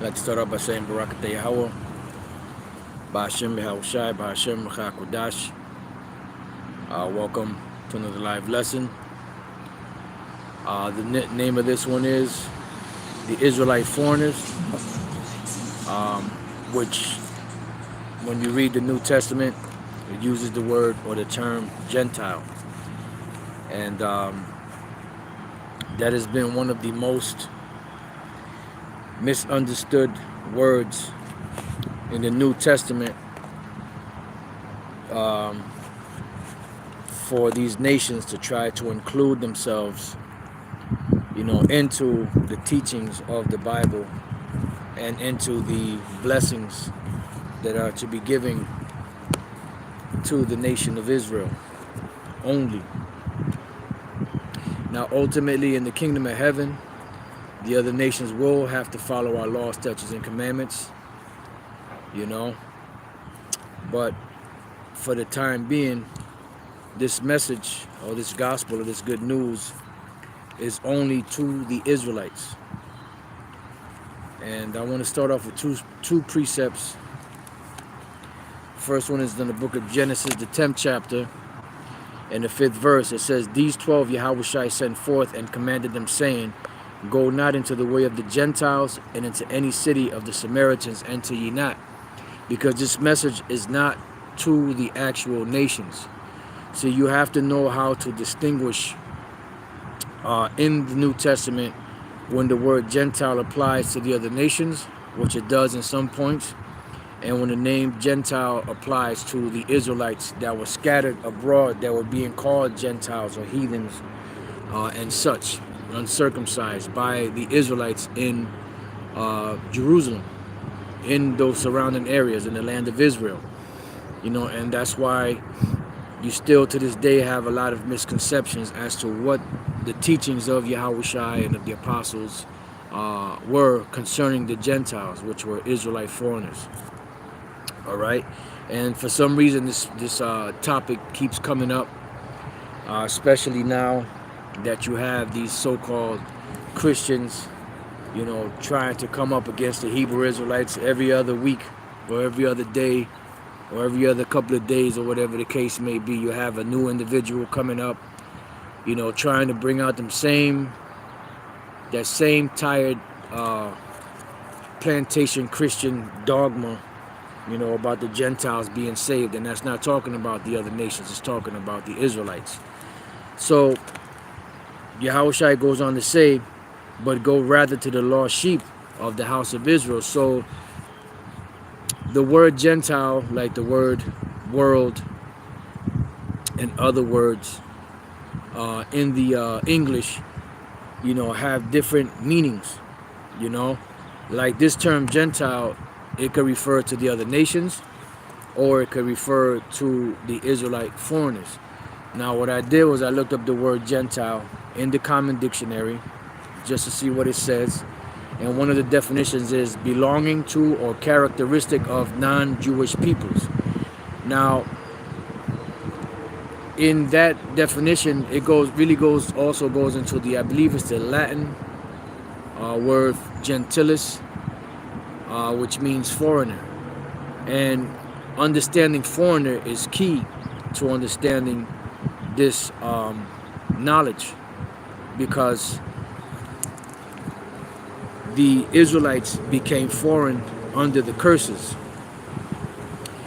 I'd like to start off by saying Barakatah Yahweh, Ba'ashem B'Hahushai, Ba'ashem B'Chakodash. Welcome to another live lesson. The name of this one is the Israelite Foreigners, which when you read the New Testament, it uses the word or the term gentile. And that has been one of the most misunderstood words in the New Testament for these nations to try to include themselves, into the teachings of the Bible and into the blessings that are to be given to the nation of Israel only. Now, ultimately, in the kingdom of heaven, the other nations will have to follow our laws, statutes, and commandments, But for the time being, this message or this gospel or this good news is only to the Israelites. And I want to start off with two precepts. First one is in the book of Genesis, the 10th chapter, and the 5th verse. It says, "These 12 Yahushai sent forth and commanded them, saying, Go not into the way of the Gentiles, and into any city of the Samaritans enter ye not." Because this message is not to the actual nations. So you have to know how to distinguish in the New Testament when the word Gentile applies to the other nations, which it does in some points, and when the name Gentile applies to the Israelites that were scattered abroad, that were being called Gentiles or heathens and such, uncircumcised by the Israelites in Jerusalem, in those surrounding areas in the land of Israel. And that's why you still to this day have a lot of misconceptions as to what the teachings of Yahushai and of the apostles were concerning the Gentiles, which were Israelite foreigners. All right, and for some reason this topic keeps coming up, especially now that you have these so-called Christians, trying to come up against the Hebrew Israelites every other week or every other day or every other couple of days or whatever the case may be. You have a new individual coming up, trying to bring out that same tired plantation Christian dogma, about the Gentiles being saved. And that's not talking about the other nations. It's talking about the Israelites. So Yahushua goes on to say, but go rather to the lost sheep of the house of Israel. So the word Gentile, like the word world and other words in the English, have different meanings. Like this term Gentile, it could refer to the other nations, or it could refer to the Israelite foreigners. Now what I did was I looked up the word Gentile in the Common Dictionary just to see what it says. And one of the definitions is belonging to or characteristic of non-Jewish peoples. Now, in that definition, it also goes into the, I believe it's the Latin word gentilis, which means foreigner. And understanding foreigner is key to understanding this knowledge, because the Israelites became foreign under the curses,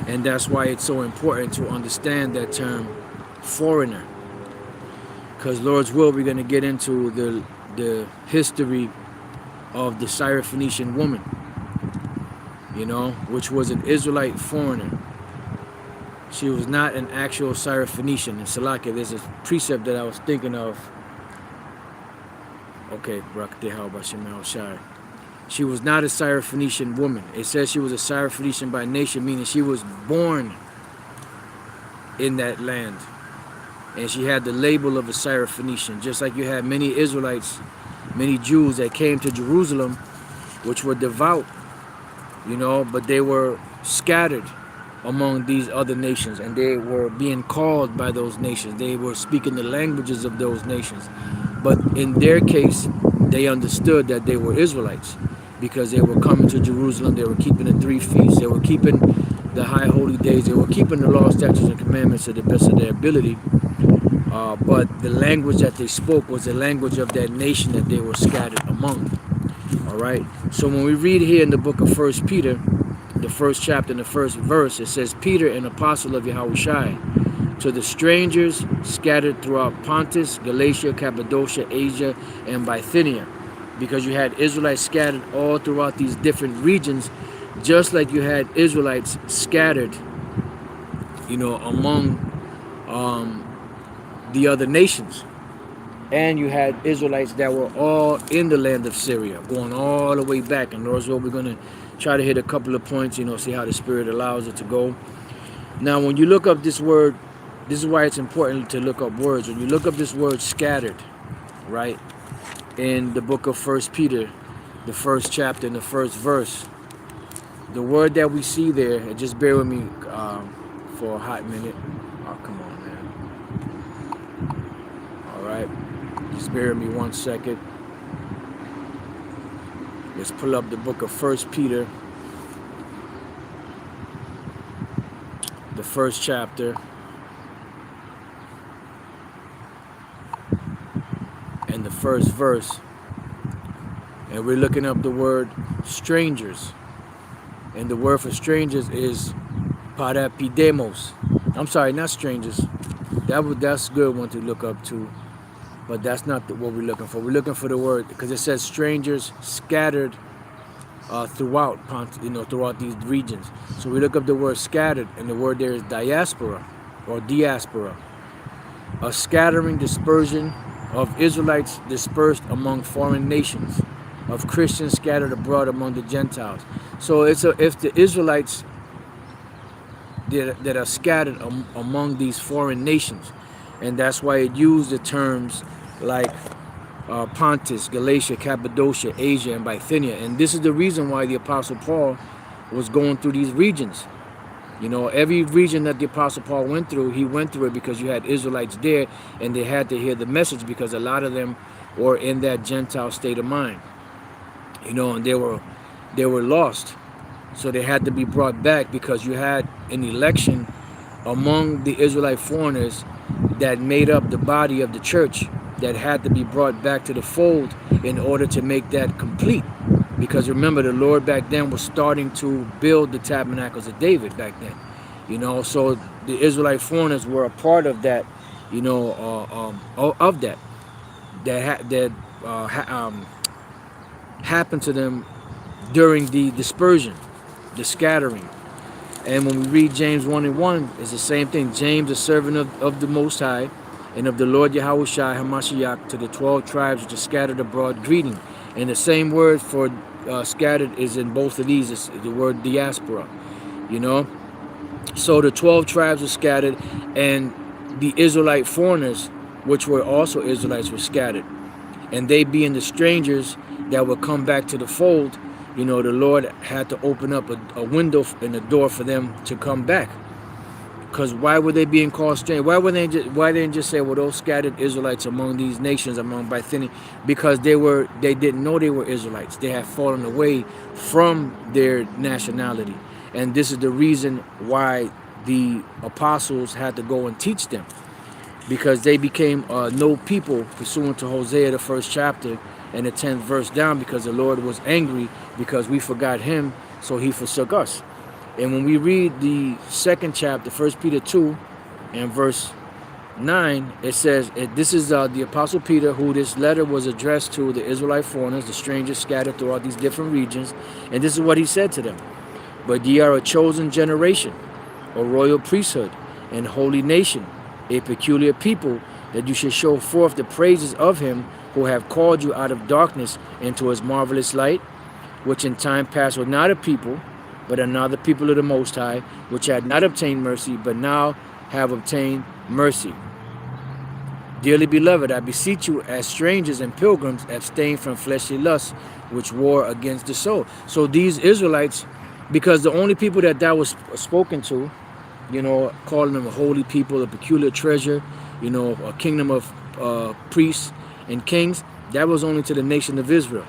and that's why it's so important to understand that term foreigner, because Lord's will, we're going to get into the history of the syrophoenician woman, which was an Israelite foreigner. She was not an actual syrophoenician. In Salakia, there's a precept that I was thinking of. Okay, she was not a Syrophoenician woman. It says she was a Syrophoenician by nation, meaning she was born in that land. And she had the label of a Syrophoenician. Just like you had many Israelites, many Jews that came to Jerusalem, which were devout, but they were scattered among these other nations, and they were being called by those nations. They were speaking the languages of those nations. But in their case, they understood that they were Israelites. because they were coming to Jerusalem. They were keeping the 3 feasts. They were keeping the high holy days. They were keeping the law, statutes, and commandments to the best of their ability. But the language that they spoke was the language of that nation that they were scattered among. All right. So when we read here in the book of 1 Peter, the 1st chapter and the 1st verse, it says, Peter, an apostle of Yahushua, to the strangers scattered throughout Pontus, Galatia, Cappadocia, Asia, and Bithynia. Because you had Israelites scattered all throughout these different regions, just like you had Israelites scattered, among the other nations. And you had Israelites that were all in the land of Syria, going all the way back. And those, we're going to try to hit a couple of points, see how the Spirit allows it to go. Now, when you look up this word, this is why it's important to look up words. When you look up this word scattered, right, in the book of 1 Peter, the 1st chapter and the 1st verse, the word that we see there, and just bear with me for a hot minute. Oh, come on, man. All right. Just bear with me 1 second. Let's pull up the book of 1 Peter, the 1st chapter, and the 1st verse. And we're looking up the word strangers. And the word for strangers is parapidemos. I'm sorry, not strangers. That's a good one to look up too. But that's not what we're looking for. We're looking for the word, because it says strangers scattered throughout these regions. So we look up the word scattered, and the word there is diaspora, or diaspora. A scattering, dispersion of Israelites dispersed among foreign nations, of Christians scattered abroad among the Gentiles. So if the Israelites that are scattered among these foreign nations, and that's why it used the terms like Pontus, Galatia, Cappadocia, Asia, and Bithynia. And this is the reason why the Apostle Paul was going through these regions. Every region that the Apostle Paul went through, he went through it because you had Israelites there, and they had to hear the message, because a lot of them were in that Gentile state of mind. And they were lost. So they had to be brought back, because you had an election among the Israelite foreigners that made up the body of the church, that had to be brought back to the fold in order to make that complete. Because remember, the Lord back then was starting to build the tabernacles of David back then. So the Israelite foreigners were a part of that, happened to them during the dispersion, the scattering. And when we read James 1:1, it's the same thing. James, a servant of the Most High, and of the Lord Yahushua HaMashiach, to the 12 tribes which are scattered abroad, greeting. And the same word for scattered is in both of these. It's the word diaspora. So the 12 tribes were scattered, and the Israelite foreigners, which were also Israelites, were scattered. And they, being the strangers that would come back to the fold, the Lord had to open up a window and a door for them to come back. Because why were they being called strange? Why didn't just say, well, those scattered Israelites among these nations, among Bithynia? Because they didn't know they were Israelites. They had fallen away from their nationality. And this is the reason why the apostles had to go and teach them. Because they became no people, pursuant to Hosea, the 1st chapter, and the 10th verse down, because the Lord was angry because we forgot him, so he forsook us. And when we read the 2nd chapter, 1 Peter 2, and verse 9, it says, this is the Apostle Peter, who this letter was addressed to, the Israelite foreigners, the strangers scattered throughout these different regions. And this is what he said to them. But ye are a chosen generation, a royal priesthood, and holy nation, a peculiar people, that you should show forth the praises of him who have called you out of darkness into his marvelous light, which in time past were not a people, but are now the people of the Most High, which had not obtained mercy, but now have obtained mercy. Dearly beloved, I beseech you, as strangers and pilgrims, abstain from fleshly lusts, which war against the soul. So these Israelites, because the only people that was spoken to, calling them a holy people, a peculiar treasure, a kingdom of priests and kings, that was only to the nation of Israel.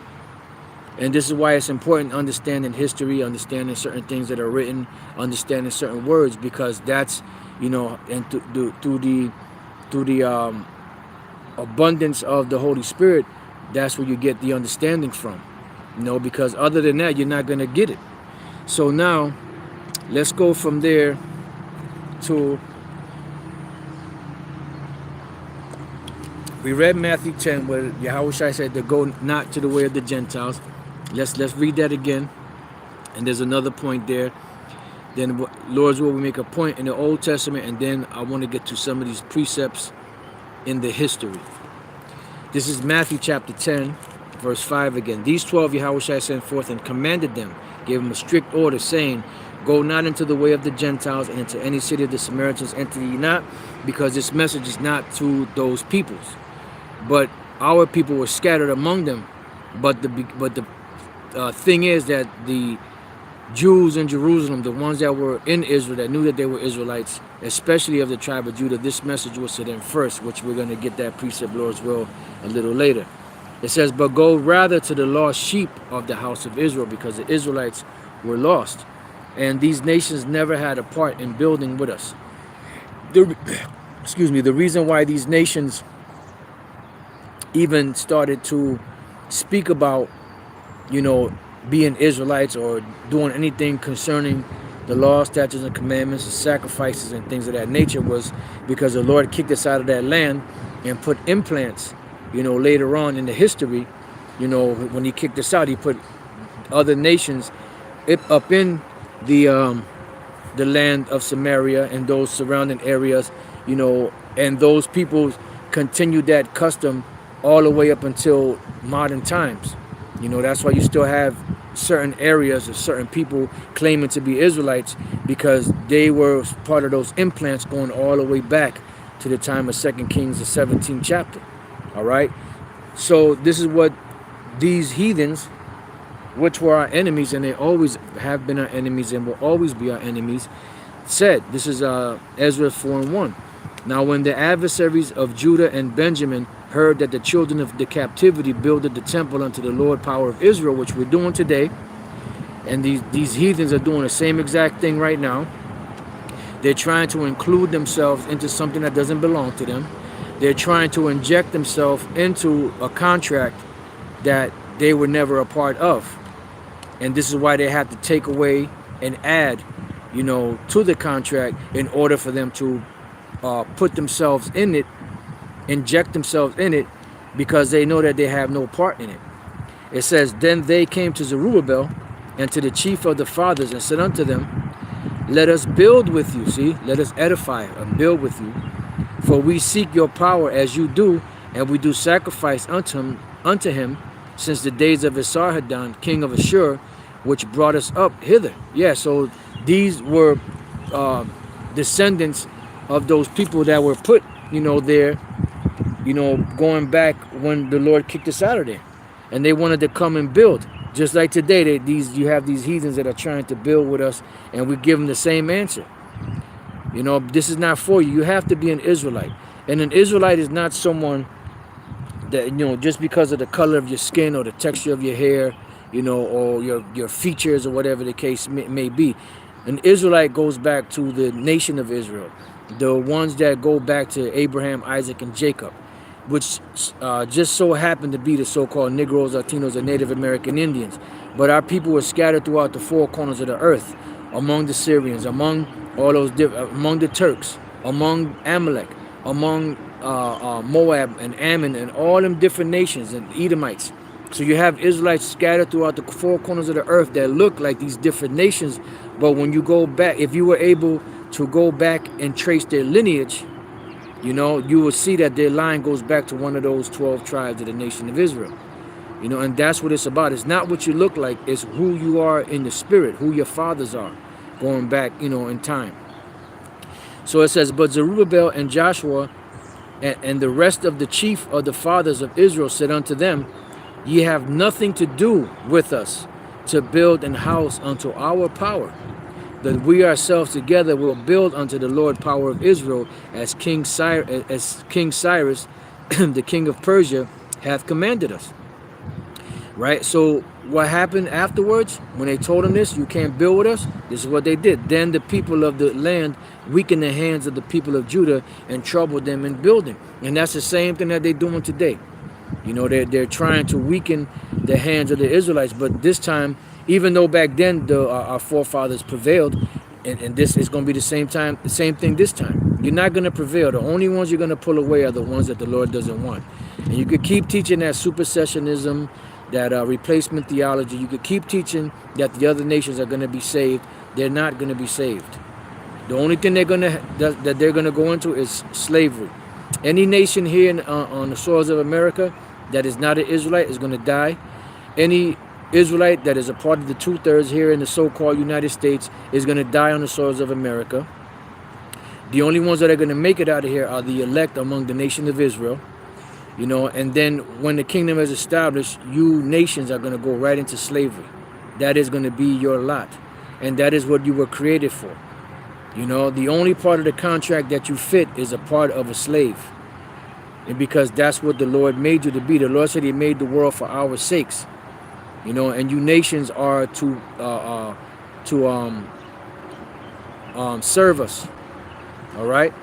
And this is why it's important understanding history, understanding certain things that are written, understanding certain words, because that's, you know, and through the abundance of the Holy Spirit, that's where you get the understanding from. You know, because other than that, you're not going to get it. So now, let's go from there to, we read Matthew 10 where Yahushua said to go not to the way of the Gentiles. Let's read that again. And there's another point there. Then Lord's will, we make a point in the Old Testament, and then I want to get to some of these precepts in the history. This is Matthew chapter 10, verse 5 again. These 12 Yahushua sent forth and commanded them, gave them a strict order, saying, go not into the way of the Gentiles, and into any city of the Samaritans enter ye not, because this message is not to those peoples. But our people were scattered among them. But the thing is that the Jews in Jerusalem, the ones that were in Israel, that knew that they were Israelites, especially of the tribe of Judah, this message was to them first, which we're going to get that precept, Lord's will, a little later. It says, but go rather to the lost sheep of the house of Israel, because the Israelites were lost. And these nations never had a part in building with us. The reason why these nations even started to speak about, you know, being Israelites or doing anything concerning the law, statutes, and commandments, and sacrifices and things of that nature, was because the Lord kicked us out of that land and put implants, you know, later on in the history. You know, when he kicked us out, he put other nations up in the land of Samaria and those surrounding areas, you know, and those people continued that custom all the way up until modern times. You know, that's why you still have certain areas of certain people claiming to be Israelites, because they were part of those implants going all the way back to the time of 2 Kings, the 17th chapter. All right. So this is what these heathens, which were our enemies, and they always have been our enemies and will always be our enemies, said. This is Ezra 4:1. Now when the adversaries of Judah and Benjamin heard that the children of the captivity builded the temple unto the Lord power of Israel, which we're doing today, and these heathens are doing the same exact thing right now. They're trying to include themselves into something that doesn't belong to them. They're trying to inject themselves into a contract that they were never a part of. And this is why they have to take away and add, you know, to the contract in order for them to put themselves in it, inject themselves in it, because they know that they have no part in it. It says, then they came to Zerubbabel and to the chief of the fathers and said unto them, let us build with you. See, let us edify and build with you. For we seek your power as you do, and we do sacrifice unto him since the days of Esarhaddon, king of Ashur, which brought us up hither. Yeah, so these were descendants of those people that were put, you know, there, you know, going back when the Lord kicked us out of there. And they wanted to come and build. Just like today, you have these heathens that are trying to build with us, and we give them the same answer. You know, this is not for you. You have to be an Israelite. And an Israelite is not someone that, you know, just because of the color of your skin or the texture of your hair, you know, or your features or whatever the case may be. An Israelite goes back to the nation of Israel, the ones that go back to Abraham, Isaac, and Jacob, which just so happened to be the so-called Negroes, Latinos, and Native American Indians. But our people were scattered throughout the four corners of the earth, among the Syrians, among all those among the Turks, among Amalek, among Moab and Ammon, and all them different nations, and Edomites. So you have Israelites scattered throughout the four corners of the earth that look like these different nations. But when you go back, if you were able to go back and trace their lineage, you know, you will see that their line goes back to one of those 12 tribes of the nation of Israel. You know, and that's what it's about. It's not what you look like, it's who you are in the spirit, who your fathers are, going back, you know, in time. So it says, but Zerubbabel and Joshua and the rest of the chief of the fathers of Israel said unto them, ye have nothing to do with us to build an house unto our power, that we ourselves together will build unto the Lord power of Israel, as King Cyrus, the king of Persia, hath commanded us. right? So what happened afterwards when they told him this, you can't build with us? This is what they did. Then the people of the land weakened the hands of the people of Judah and troubled them in building. And that's the same thing that they're doing today. You know, they're trying to weaken the hands of the Israelites, but this time, even though back then our forefathers prevailed, and this is going to be the same thing this time. You're not going to prevail. The only ones you're going to pull away are the ones that the Lord doesn't want. And you could keep teaching that supersessionism, that replacement theology. You could keep teaching that the other nations are going to be saved. They're not going to be saved. The only thing they're gonna go into is slavery. Any nation here on the soils of America that is not an Israelite is going to die. Any Israelite that is a part of the 2/3 here in the so-called United States is going to die on the soils of America. The only ones that are going to make it out of here are the elect among the nation of Israel. You know, and then when the kingdom is established, you nations are going to go right into slavery. That is going to be your lot. And that is what you were created for. You know, the only part of the contract that you fit is a part of a slave. And because that's what the Lord made you to be. The Lord said he made the world for our sakes. You know, and you nations are to serve us. All right.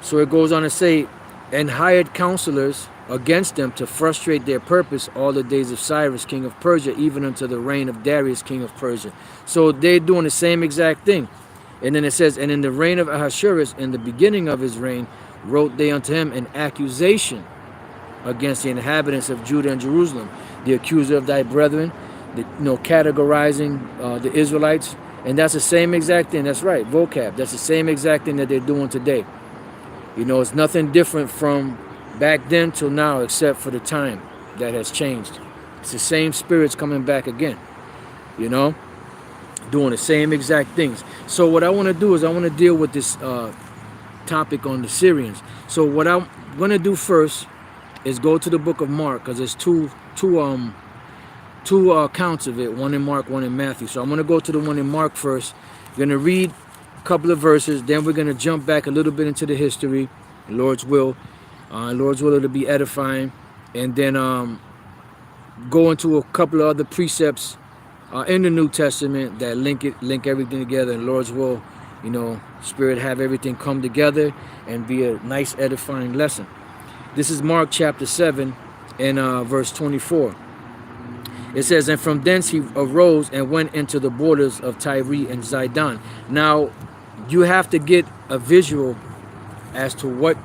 So it goes on to say, and hired counselors against them to frustrate their purpose all the days of Cyrus, king of Persia, even unto the reign of Darius, king of Persia. So they're doing the same exact thing. And then it says, and in the reign of Ahasuerus, in the beginning of his reign, wrote they unto him an accusation against the inhabitants of Judah and Jerusalem, the accuser of thy brethren, categorizing the Israelites. And that's the same exact thing. That's right, vocab. That's the same exact thing that they're doing today. You know, it's nothing different from back then till now, except for the time that has changed. It's the same spirits coming back again, you know, doing the same exact things. So what I want to do is I want to deal with this topic on the Syrians. So what I'm going to do first is go to the book of Mark, because there's two accounts of it, one in Mark, one in Matthew. So I'm going to go to the one in Mark first. I'm going to read couple of verses, then we're going to jump back a little bit into the history, Lord's will. It'll be edifying, and then go into a couple of other precepts in the New Testament that link everything together. And Lord's will, you know, Spirit have everything come together and be a nice edifying lesson. This is Mark chapter 7 and verse 24. It says, and from thence he arose and went into the borders of Tyre and Zidon. Now, you have to get a visual as to what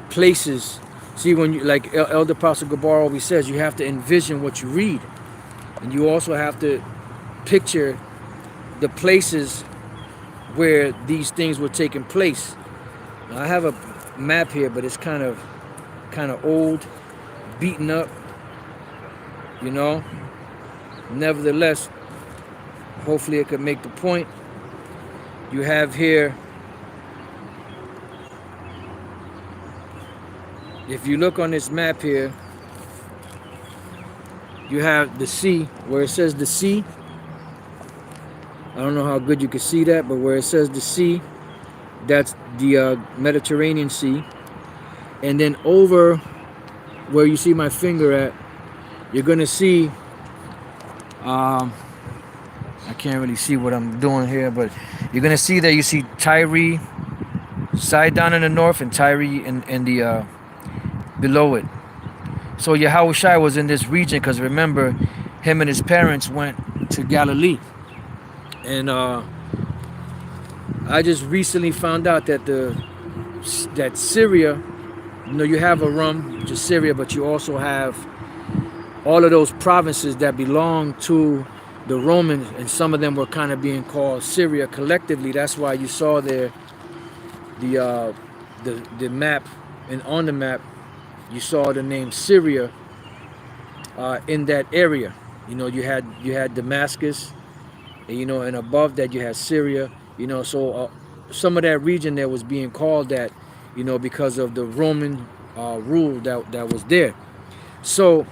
places. See, when you, like Elder Apostle Gabar always says, you have to envision what you read. And you also have to picture the places where these things were taking place. Now, I have a map here, but it's kind of old, beaten up, you know. Nevertheless, hopefully it could make the point. You have here, if you look on this map here, you have the sea, where it says the sea. I don't know how good you can see that, but where it says the sea, that's the Mediterranean Sea. And then over where you see my finger at, you're going to see, I can't really see what I'm doing here, but you're going to see that you see Tyre, Sidon in the north, and Tyre in the below it. So Yahushua was in this region because remember, him and his parents went to Galilee. And I just recently found out that that Syria, you know, you have Aram, which is Syria, but you also have all of those provinces that belong to the Romans, and some of them were kind of being called Syria collectively. That's why you saw there the map, and on the map you saw the name Syria in that area. You know, you had Damascus, and, you know, and above that you had Syria. You know, so some of that region there was being called that, you know, because of the Roman rule that was there. So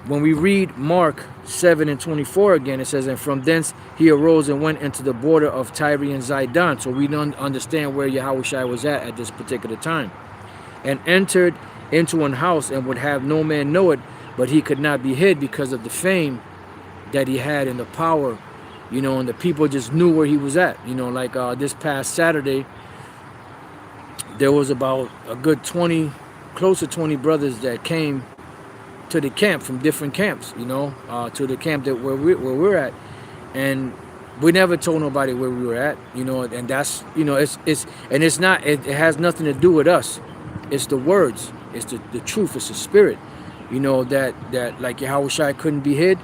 when we read Mark 7 and 24 again, it says, and from thence he arose and went into the border of Tyre and Zidon. So we don't understand where Yahushua was at this particular time. And entered into an house and would have no man know it, but he could not be hid because of the fame that he had and the power, and the people just knew where he was at. Like this past Saturday, there was about a good 20, close to 20 brothers that came to the camp from different camps, to the camp that where we're at, and we never told nobody where we were at, and that's, it's not, it has nothing to do with us. It's the words, it's the truth, it's the spirit, that like Yahushua couldn't be hid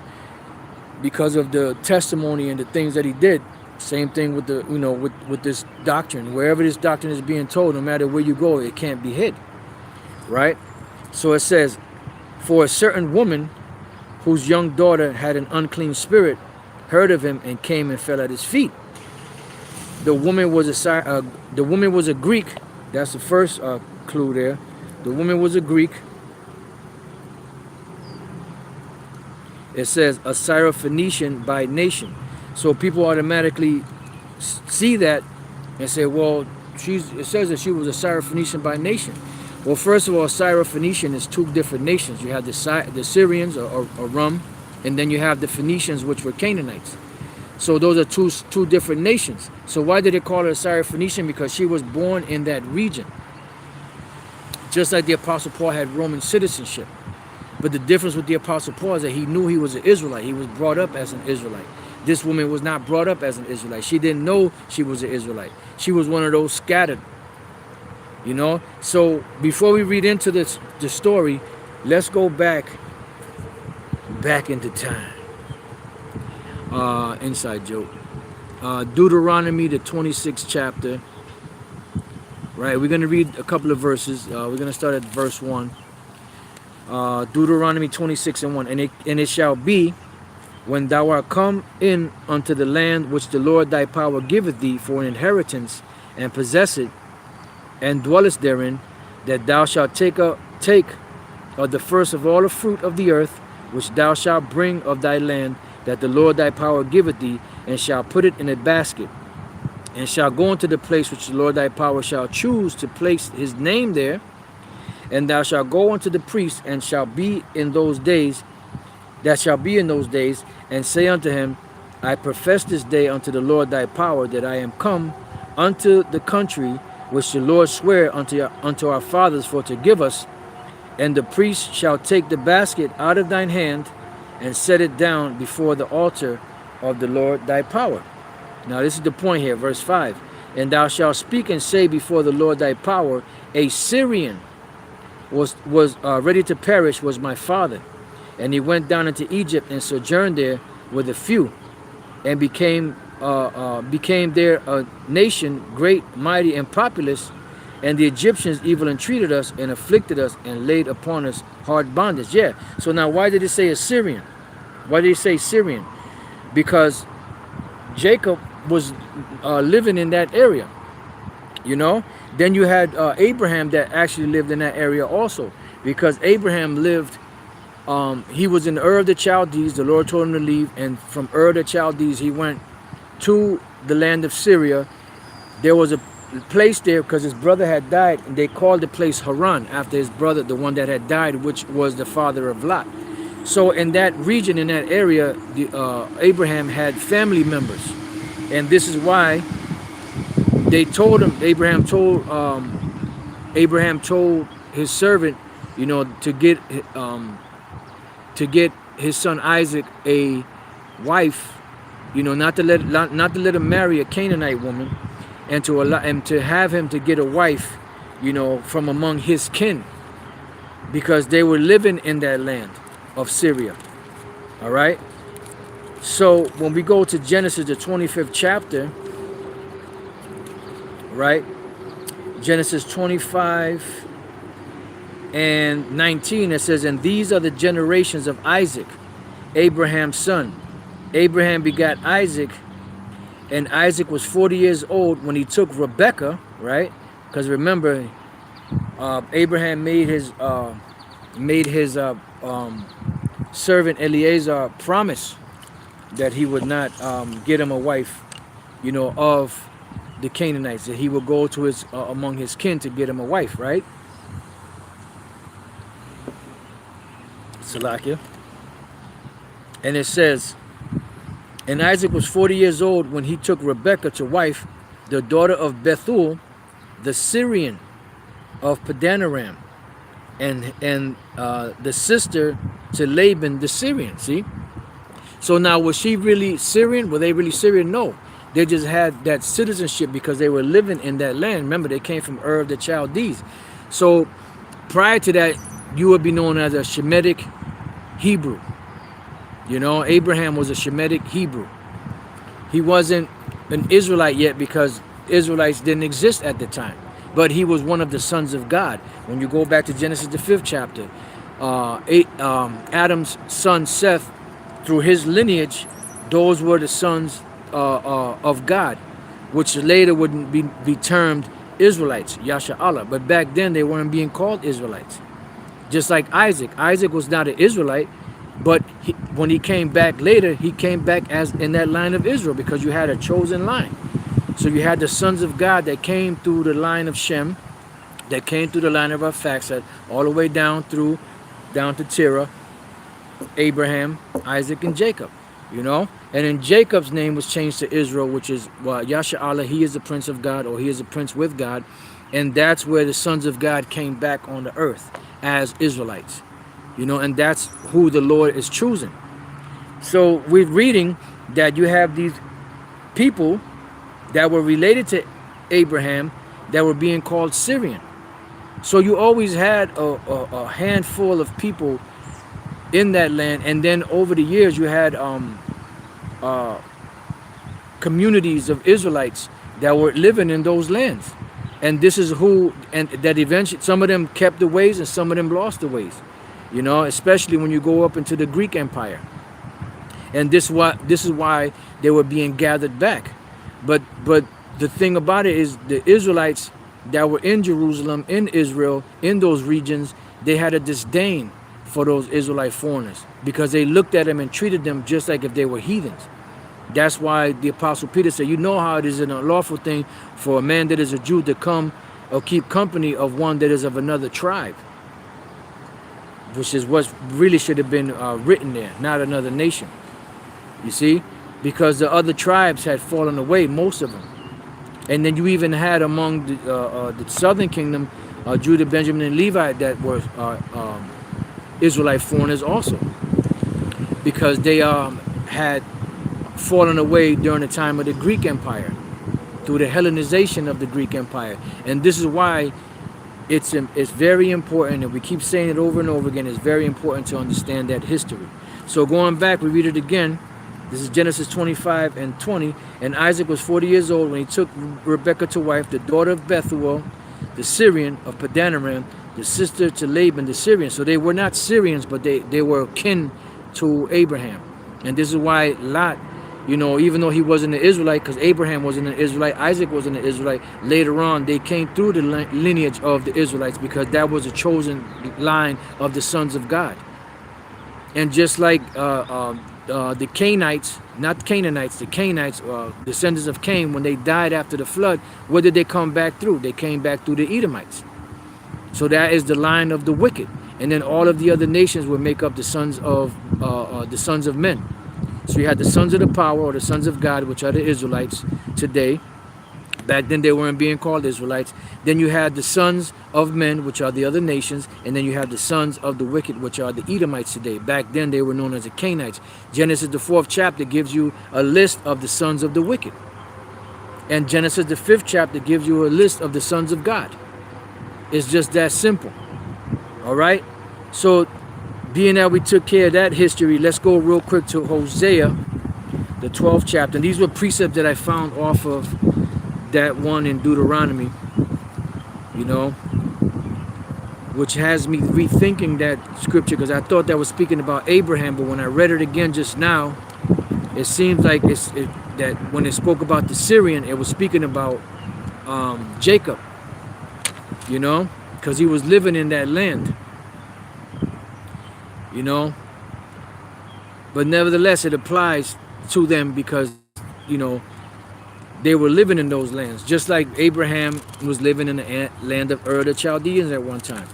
because of the testimony and the things that he did. Same thing with the, with this doctrine. Wherever this doctrine is being told, no matter where you go, it can't be hid, right? So it says, for a certain woman whose young daughter had an unclean spirit heard of him and came and fell at his feet. The woman was a Greek. That's the first clue there. The woman was a Greek. It says a syrophoenician by nation. So people automatically see that and say, well, it says that she was a syrophoenician by nation. Well, first of all, syrophoenician is two different nations. You have the Syrians or Rum, and then you have the Phoenicians, which were Canaanites. So those are two different nations. So why did they call her a syrophoenician? Because she was born in that region. Just like the Apostle Paul had Roman citizenship. But the difference with the Apostle Paul is that he knew he was an Israelite. He was brought up as an Israelite. This woman was not brought up as an Israelite. She didn't know she was an Israelite. She was one of those scattered. So before we read into the story, let's go back into time. Inside joke. Deuteronomy, the 26th chapter. Right, we're going to read a couple of verses. We're going to start at verse 1. Deuteronomy 26 and 1. And it shall be, when thou art come in unto the land which the Lord thy power giveth thee for an inheritance, and possess it, and dwellest therein, that thou shalt take of the first of all the fruit of the earth, which thou shalt bring of thy land, that the Lord thy power giveth thee, and shall put it in a basket, and shall go into the place which the Lord thy power shall choose to place his name there. And thou shalt go unto the priest, and shall be in those days, and say unto him, I profess this day unto the Lord thy power, that I am come unto the country which the Lord sware unto our fathers for to give us. And the priest shall take the basket out of thine hand, and set it down before the altar of the Lord thy power. Now this is the point here, verse 5. And thou shalt speak and say before the Lord thy power, a Syrian was ready to perish was my father, and he went down into Egypt and sojourned there with a few, and became there a nation great, mighty, and populous. And the Egyptians evil entreated us and afflicted us and laid upon us hard bondage. Yeah. So now, why did it say Assyrian? Why did it say Syrian? Because Jacob was living in that area. Then you had Abraham that actually lived in that area also, because Abraham lived, he was in Ur of the Chaldees. The Lord told him to leave, and from Ur of the Chaldees he went to the land of Syria. There was a place there because his brother had died, and they called the place Haran after his brother, the one that had died, which was the father of Lot. So in that region, in that area, Abraham had family members, and this is why they told him. Abraham told his servant, to get his son Isaac a wife, not to let him marry a Canaanite woman, and to have him to get a wife, from among his kin, because they were living in that land of Syria. All right. So when we go to Genesis, the 25th chapter, right? Genesis 25 and 19, it says, and these are the generations of Isaac, Abraham's son. Abraham begat Isaac, and Isaac was 40 years old when he took Rebekah, right? Because remember, Abraham made his servant Eliezer promise that he would not get him a wife, of the Canaanites, that he would go to his among his kin to get him a wife, right? Salakia. And it says, and Isaac was 40 years old when he took Rebekah to wife, the daughter of Bethuel, the Syrian of Padanaram, and the sister to Laban the Syrian. See? So now, was she really Syrian? Were they really Syrian? No. They just had that citizenship because they were living in that land. Remember, they came from Ur of the Chaldees. So prior to that, you would be known as a Shemitic Hebrew. You know, Abraham was a Shemitic Hebrew. He wasn't an Israelite yet because Israelites didn't exist at the time. But he was one of the sons of God. When you go back to Genesis, the 5th chapter, Adam's son Seth, through his lineage, those were the sons of God, which later would be termed Israelites, Yasha'Allah. But back then, they weren't being called Israelites. Just like Isaac. Isaac was not an Israelite, but when he came back later, he came back as in that line of Israel because you had a chosen line. So you had the sons of God that came through the line of Shem, that came through the line of Arphaxad, all the way down to Terah, Abraham, Isaac, and Jacob. You know? And then Jacob's name was changed to Israel, which is Yasha'Allah, he is the prince of God, or he is a prince with God. And that's where the sons of God came back on the earth as Israelites. You know, and that's who the Lord is choosing. So we're reading that you have these people that were related to Abraham that were being called Syrian. So you always had a handful of people in that land, and then over the years you had communities of Israelites that were living in those lands. And this is who, and that eventually some of them kept the ways and some of them lost the ways. You know, especially when you go up into the Greek Empire. And this is why they were being gathered back. But the thing about it is the Israelites that were in Jerusalem, in Israel, in those regions, they had a disdain for those Israelite foreigners because they looked at them and treated them just like if they were heathens. That's why the Apostle Peter said, you know how it is an unlawful thing for a man that is a Jew to come or keep company of one that is of another tribe. Which is what really should have been written there, not another nation. You see? Because the other tribes had fallen away, most of them. And then you even had among the southern kingdom, Judah, Benjamin, and Levi that were Israelite foreigners also. Because they had fallen away during the time of the Greek Empire, through the Hellenization of the Greek Empire. And this is why it's very important, and we keep saying it over and over again, it's very important to understand that history. So going back, we read it again. This is Genesis 25 and 20. And Isaac was 40 years old when he took Rebekah to wife, the daughter of Bethuel, the Syrian of Padanaram, the sister to Laban, the Syrian. So they were not Syrians, but they were kin to Abraham. And this is why Lot, you know, even though he wasn't an Israelite, because Abraham wasn't an Israelite, Isaac wasn't an Israelite, later on they came through the lineage of the Israelites because that was a chosen line of the sons of God. And just like the Canaanites, not Canaanites, the Canaanites, descendants of Cain, when they died after the flood, what did they come back through? They came back through the Edomites. So that is the line of the wicked. And then all of the other nations would make up the sons of men. So you had the sons of the power, or the sons of God, which are the Israelites today. Back then they weren't being called Israelites. Then you had the sons of men, which are the other nations. And then you have the sons of the wicked, which are the Edomites today. Back then they were known as the Canaanites. Genesis, the 4th chapter, gives you a list of the sons of the wicked. And Genesis, the 5th chapter, gives you a list of the sons of God. It's just that simple. All right? So, being that we took care of that history, let's go real quick to Hosea, the 12th chapter. And these were precepts that I found off of that one in Deuteronomy, you know, which has me rethinking that scripture, because I thought that was speaking about Abraham, but when I read it again just now, it seems like that when it spoke about the Syrian, it was speaking about Jacob, you know, because he was living in that land. You know, but nevertheless it applies to them because, you know, they were living in those lands, just like Abraham was living in the land of Ur the Chaldeans at one time.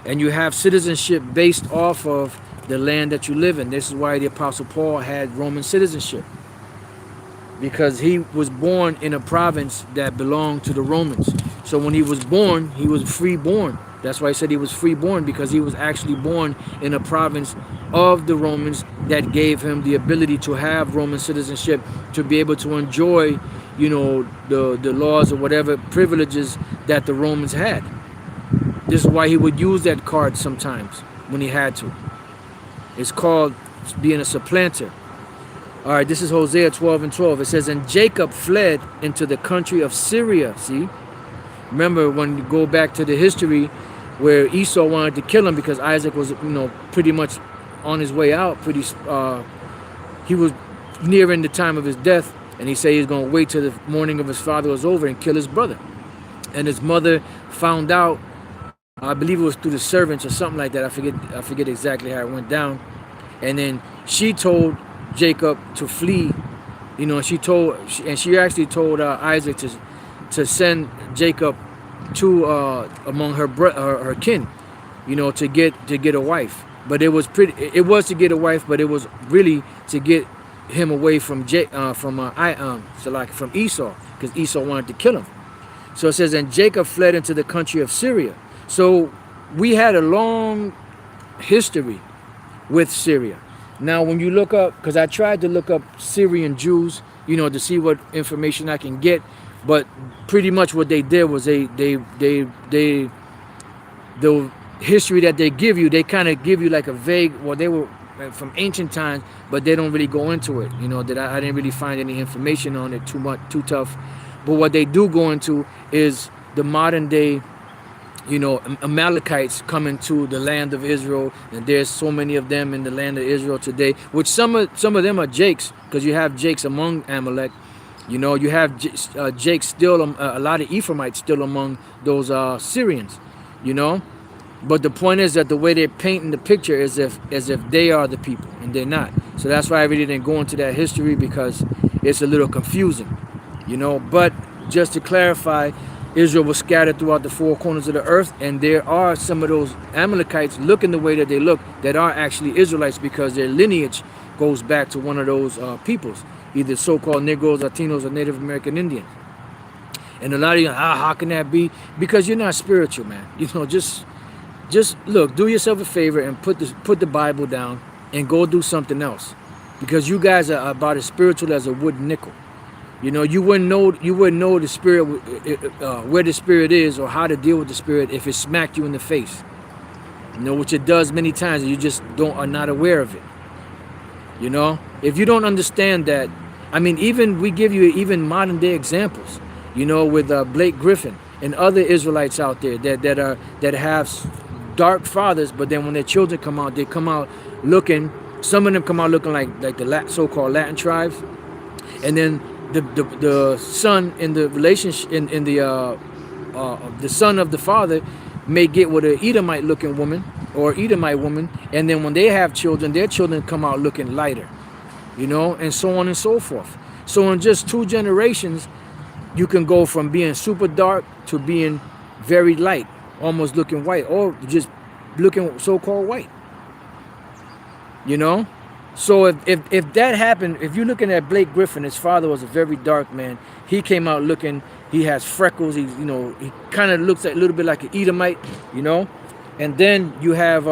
And you have citizenship based off of the land that you live in. This is why the Apostle Paul had Roman citizenship, because he was born in a province that belonged to the Romans. So when he was born, he was free-born. That's why I said he was free-born, because he was actually born in a province of the Romans that gave him the ability to have Roman citizenship, to be able to enjoy, you know, the laws or whatever privileges that the Romans had. This is why he would use that card sometimes when he had to. It's called being a supplanter. All right, this is Hosea 12:12. It says, and Jacob fled into the country of Syria. See? Remember, when you go back to the history where Esau wanted to kill him because Isaac was, you know, pretty much on his way out. He was nearing the time of his death, and he said he was going to wait till the mourning of his father was over and kill his brother. And his mother found out, I believe it was through the servants or something like that. I forget exactly how it went down. And then she told Jacob to flee, you know. She actually told Isaac to send Jacob to among her kin, you know, to get a wife. But it was to get a wife, but it was really to get him away from Esau, because Esau wanted to kill him. So it says, and Jacob fled into the country of Syria. So we had a long history with Syria. Now, when you look up, because I tried to look up Syrian Jews, you know, to see what information I can get, but pretty much what they did was the history that they give you, they kind of give you like a vague, well, they were from ancient times, but they don't really go into it. You know, that I didn't really find any information on it too tough. But what they do go into is the modern day, you know, Amalekites coming to the land of Israel, and there's so many of them in the land of Israel today, which some of them are Jakes, because you have Jakes among Amalek. You know, you have Jakes still, a lot of Ephraimites still among those Syrians, you know. But the point is that the way they're painting the picture is as if they are the people, and they're not. So that's why I really didn't go into that history, because it's a little confusing, you know. But just to clarify, Israel was scattered throughout the four corners of the earth, and there are some of those Amalekites looking the way that they look that are actually Israelites, because their lineage goes back to one of those peoples, either so-called Negroes, Latinos, or Native American Indians. And a lot of you, how can that be? Because you're not spiritual, man. You know, just look, do yourself a favor and put the Bible down and go do something else, because you guys are about as spiritual as a wooden nickel. You know, you wouldn't know the spirit, where the spirit is, or how to deal with the spirit if it smacked you in the face. You know, which it does many times, and you just are not aware of it. You know, if you don't understand that, I mean, we give you even modern day examples. You know, with Blake Griffin and other Israelites out there that have dark fathers, but then when their children come out, they come out looking. Some of them come out looking like the so-called Latin tribes, and then the son in the relationship in the son of the father may get with an Edomite looking woman or Edomite woman, and then when they have children, their children come out looking lighter, you know, and so on and so forth. So in just 2 generations, you can go from being super dark to being very light, almost looking white, or just looking so-called white, you know. So if that happened, if you're looking at Blake Griffin, his father was a very dark man. He came out looking, he has freckles, he kind of looks a little bit like an Edomite, you know. And then you have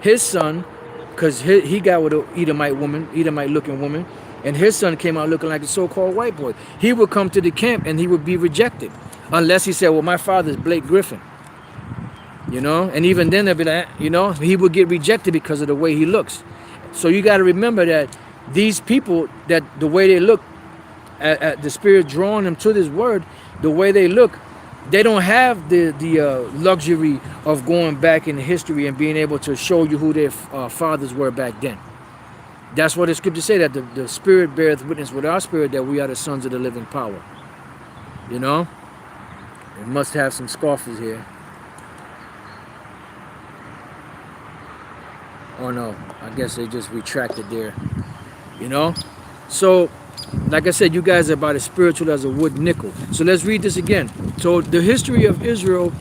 his son, because he got with an Edomite looking woman, and his son came out looking like a so-called white boy. He would come to the camp and he would be rejected, unless he said, well, my father's Blake Griffin, you know. And even then they'd be like, you know, he would get rejected because of the way he looks. So you got to remember that these people, that the way they look, at the Spirit drawing them to this word, the way they look, they don't have the luxury of going back in history and being able to show you who their fathers were back then. That's what the scripture say, that the Spirit beareth witness with our spirit that we are the sons of the living power. You know? It must have some scoffers here. Oh no, I guess they just retracted there. You know? So, like I said, you guys are about as spiritual as a wood nickel. So let's read this again. So the history of Israel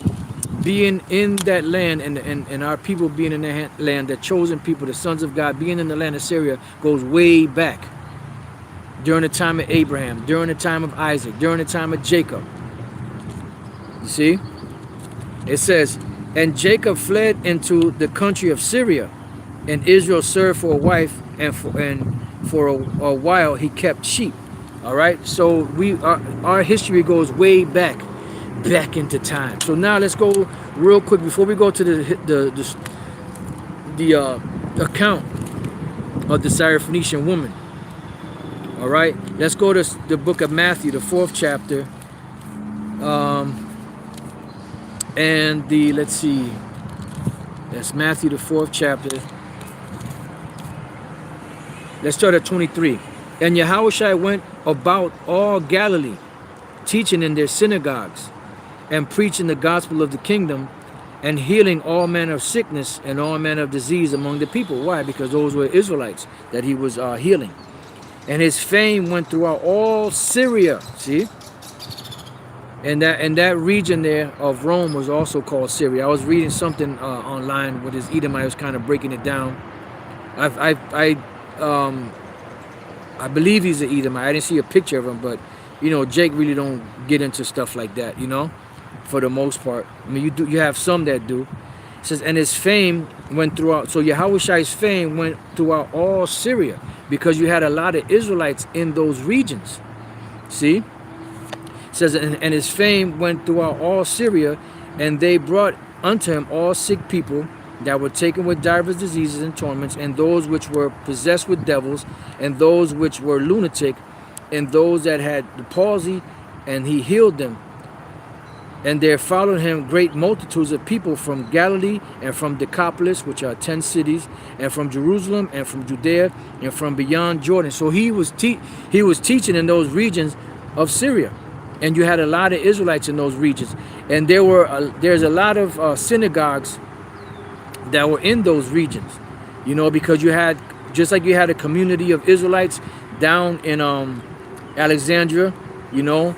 being in that land, and our people being in that land, the chosen people, the sons of God, being in the land of Syria, goes way back. During the time of Abraham, during the time of Isaac, during the time of Jacob. You see? It says, and Jacob fled into the country of Syria, and Israel served for a wife, and for a while he kept sheep. All right? So our history goes way back into time. So now let's go real quick before we go to the account of the Syrophoenician woman. All right, let's go to the book of Matthew, the 4th chapter, and let's see, that's Matthew, the 4th chapter. Let's start at 23. And Yahushua went about all Galilee, teaching in their synagogues, and preaching the gospel of the kingdom, and healing all manner of sickness and all manner of disease among the people. Why? Because those were Israelites that he was healing. And his fame went throughout all Syria. See? And that region there of Rome was also called Syria. I was reading something online with his Edomite. I was kind of breaking it down. I believe he's an Edomite. I didn't see a picture of him, but you know, Jake really don't get into stuff like that, you know, for the most part. I mean, you have some that do. It says, and his fame went throughout. So Yahushua's fame went throughout all Syria, because you had a lot of Israelites in those regions. See? It says, and his fame went throughout all Syria, and they brought unto him all sick people that were taken with divers diseases and torments, and those which were possessed with devils, and those which were lunatic, and those that had the palsy, and he healed them. And there followed him great multitudes of people from Galilee, and from Decapolis, which are 10 cities, and from Jerusalem, and from Judea, and from beyond Jordan. So he was teaching in those regions of Syria, and you had a lot of Israelites in those regions. And there's a lot of synagogues that were in those regions, you know, because you had, just like you had a community of Israelites down in Alexandria, you know,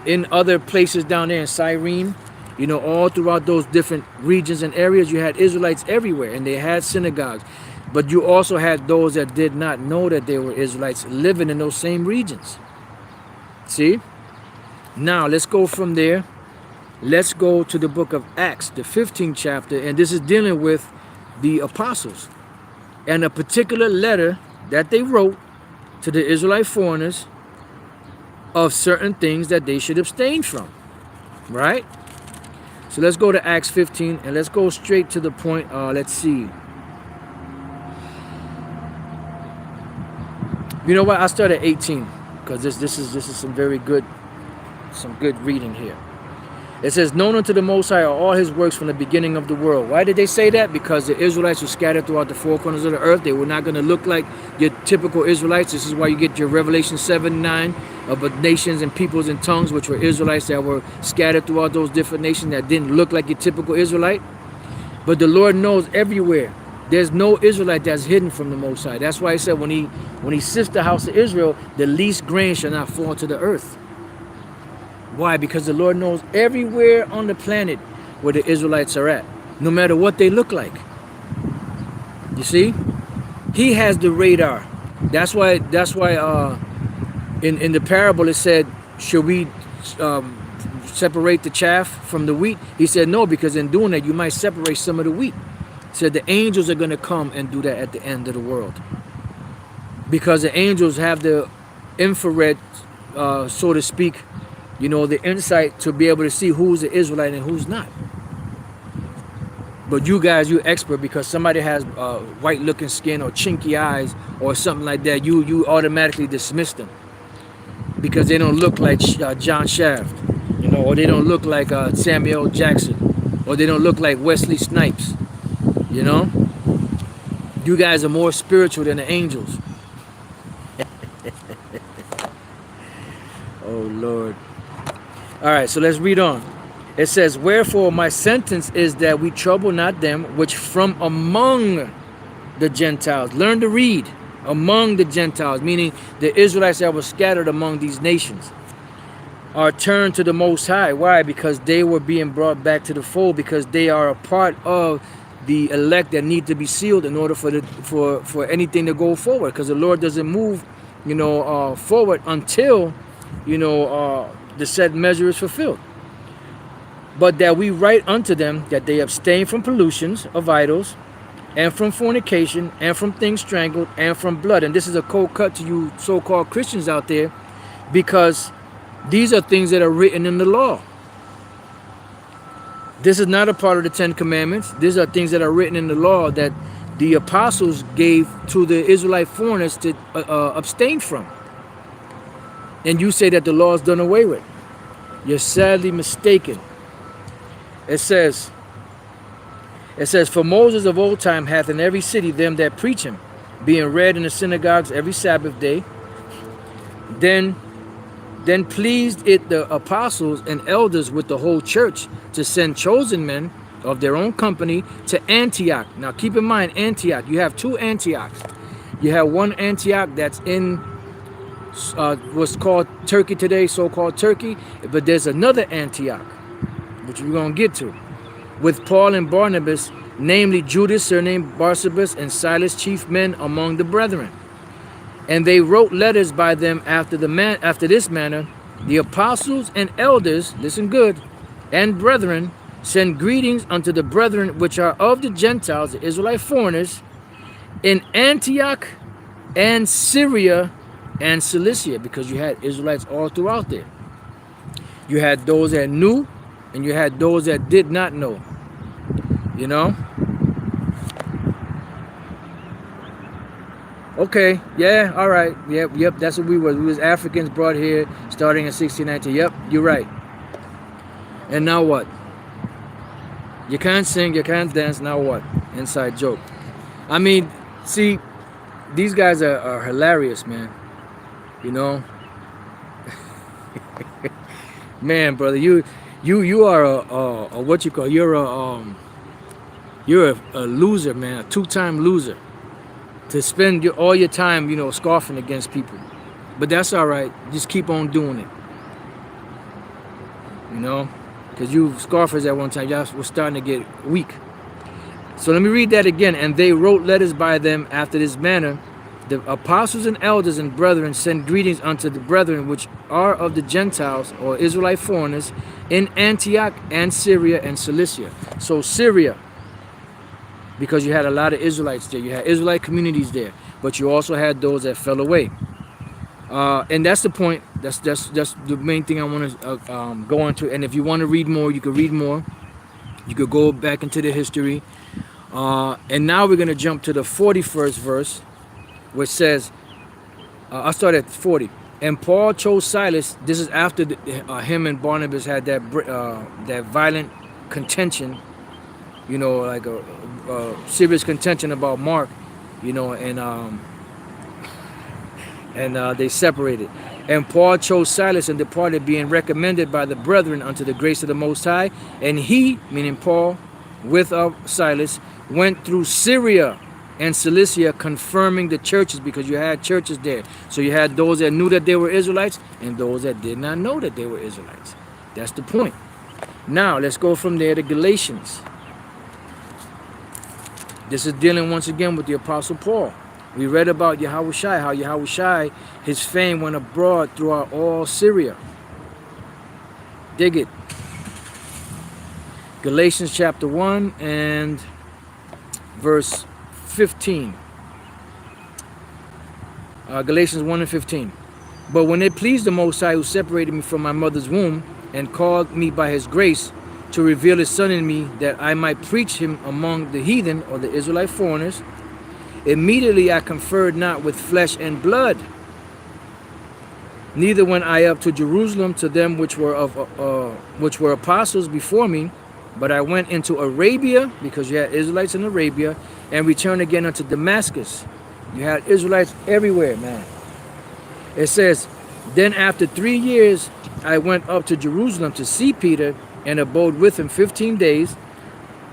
in other places down there in Cyrene, you know, all throughout those different regions and areas, you had Israelites everywhere, and they had synagogues. But you also had those that did not know that they were Israelites living in those same regions. See? Now, let's go from there. Let's go to the book of Acts, the 15th chapter, and this is dealing with the apostles and a particular letter that they wrote to the Israelite foreigners of certain things that they should abstain from, right? So let's go to Acts 15, and let's go straight to the point. Let's see. You know what? I'll start at 18, because this is some good reading here. It says, known unto the Most High are all his works from the beginning of the world. Why did they say that? Because the Israelites were scattered throughout the four corners of the earth. They were not going to look like your typical Israelites. This is why you get your Revelation 7:9 of nations and peoples and tongues, which were Israelites that were scattered throughout those different nations that didn't look like your typical Israelite. But the Lord knows everywhere. There's no Israelite that's hidden from the Most High. That's why he said when he sifts the house of Israel, the least grain shall not fall to the earth. Why? Because the Lord knows everywhere on the planet where the Israelites are at, no matter what they look like. You see? He has the radar. That's why in the parable it said, should we separate the chaff from the wheat? He said no, because in doing that you might separate some of the wheat. He said the angels are going to come and do that at the end of the world, because the angels have the infrared, so to speak, you know, the insight to be able to see who's an Israelite and who's not. But you guys, you're expert, because somebody has white looking skin or chinky eyes or something like that, you automatically dismiss them because they don't look like John Shaft, you know, or they don't look like Samuel Jackson, or they don't look like Wesley Snipes, you know. You guys are more spiritual than the angels. Oh Lord. All right, so let's read on. It says, wherefore my sentence is that we trouble not them which from among the Gentiles. Learn to read. Among the Gentiles, meaning the Israelites that were scattered among these nations. are turned to the Most High. Why? Because they were being brought back to the fold, because they are a part of the elect that need to be sealed in order for anything to go forward. Because the Lord doesn't move, forward until, the said measure is fulfilled. But that we write unto them that they abstain from pollutions of idols, and from fornication, and from things strangled, and from blood. And this is a cold cut to you so-called Christians out there, because these are things that are written in the law. This is not a part of the Ten Commandments. These are things that are written in the law that the apostles gave to the Israelite foreigners to abstain from. And you say that the law is done away with. You're sadly mistaken. It says, for Moses of old time hath in every city them that preach him, being read in the synagogues every Sabbath day. Then pleased it the apostles and elders with the whole church to send chosen men of their own company to Antioch. Now keep in mind, Antioch, you have two Antiochs. You have one Antioch that's in what's called Turkey today, so-called Turkey, but there's another Antioch, which we're going to get to, with Paul and Barnabas, namely Judas, surnamed Barsabas, and Silas, chief men among the brethren. And they wrote letters by them after this manner. The apostles and elders, listen good, and brethren, send greetings unto the brethren which are of the Gentiles, the Israelite foreigners, in Antioch and Syria and Cilicia, because you had Israelites all throughout there. You had those that knew, and you had those that did not know. Okay, yeah, all right, yep, that's what we were. We was Africans brought here starting in 1619. Yep, you're right. And now what? You can't sing, you can't dance, now what? Inside joke. I mean, see, these guys are hilarious, man. Man, brother, you are a what you call, you're a loser, man, a two-time loser. To spend all your time, scoffing against people. But that's all right. Just keep on doing it. Because you scoffers at one time, y'all were starting to get weak. So let me read that again. And they wrote letters by them after this manner. The apostles and elders and brethren send greetings unto the brethren which are of the Gentiles, or Israelite foreigners, in Antioch and Syria and Cilicia. So Syria, because you had a lot of Israelites there. You had Israelite communities there, but you also had those that fell away. And that's the point. That's the main thing I want to go into. And if you want to read more, you could read more. You could go back into the history. And now we're going to jump to the 41st verse, which says, I'll start at 40. And Paul chose Silas. This is after him and Barnabas had that violent contention, like a serious contention about Mark, and they separated. And Paul chose Silas and departed, being recommended by the brethren unto the grace of the Most High. And he, meaning Paul, with Silas, went through Syria and Cilicia, confirming the churches, because you had churches there. So you had those that knew that they were Israelites and those that did not know that they were Israelites. That's the point. Now let's go from there to Galatians. This is dealing once again with the Apostle Paul. We read about Yahushua, how Yahushua, his fame went abroad throughout all Syria. Dig it. Galatians chapter 1 and verse 15. Galatians 1 and 15. But when it pleased the Most High, who separated me from my mother's womb and called me by his grace to reveal his Son in me, that I might preach him among the heathen, or the Israelite foreigners, immediately I conferred not with flesh and blood, neither went I up to Jerusalem to them which were apostles before me, but I went into Arabia, because you had Israelites in Arabia, and returned again unto Damascus. You had Israelites everywhere, man. It says, then after 3 years I went up to Jerusalem to see Peter, and abode with him 15 days.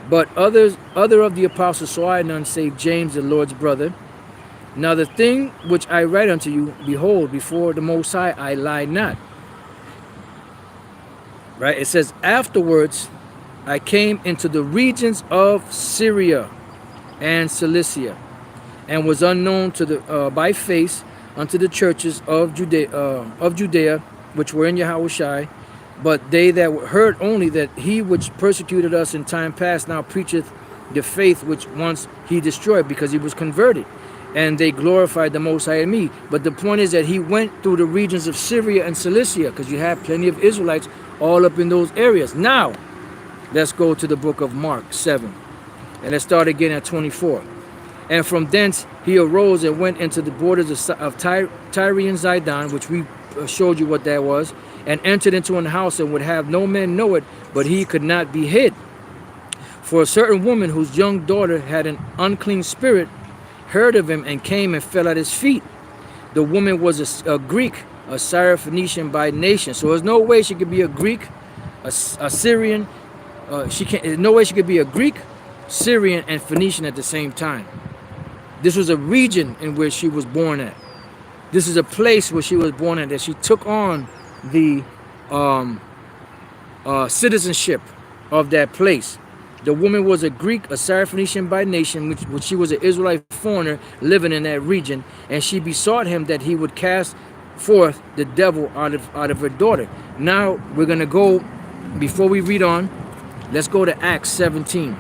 But other of the apostles saw I none, save James, the Lord's brother. Now the thing which I write unto you, behold, before the Most High I lie not. Right? It says, afterwards I came into the regions of Syria and Cilicia, and was unknown to the by face unto the churches of Judea, which were in Yahushai. But they that heard only that he which persecuted us in time past now preacheth the faith which once he destroyed, because he was converted. And they glorified the Most High in me. But the point is that he went through the regions of Syria and Cilicia, because you have plenty of Israelites all up in those areas. Now, let's go to the book of Mark 7. And let's start again at 24. And from thence he arose and went into the borders of Tyre and Zidon, which we showed you what that was, and entered into an house, and would have no man know it, but he could not be hid. For a certain woman whose young daughter had an unclean spirit heard of him, and came and fell at his feet. The woman was a Greek, a syrophoenician by nation. So there's no way she could be a Greek, a Syrian. There's no way she could be a Greek, Syrian, and Phoenician at the same time. This was a region in which she was born at. This is a place where she was born at, that she took on the citizenship of that place. The woman was a Greek, a syrophoenician by nation, which she was an Israelite foreigner living in that region, and she besought him that he would cast forth the devil out of her daughter. Now we're going to go, before we read on, let's go to Acts 17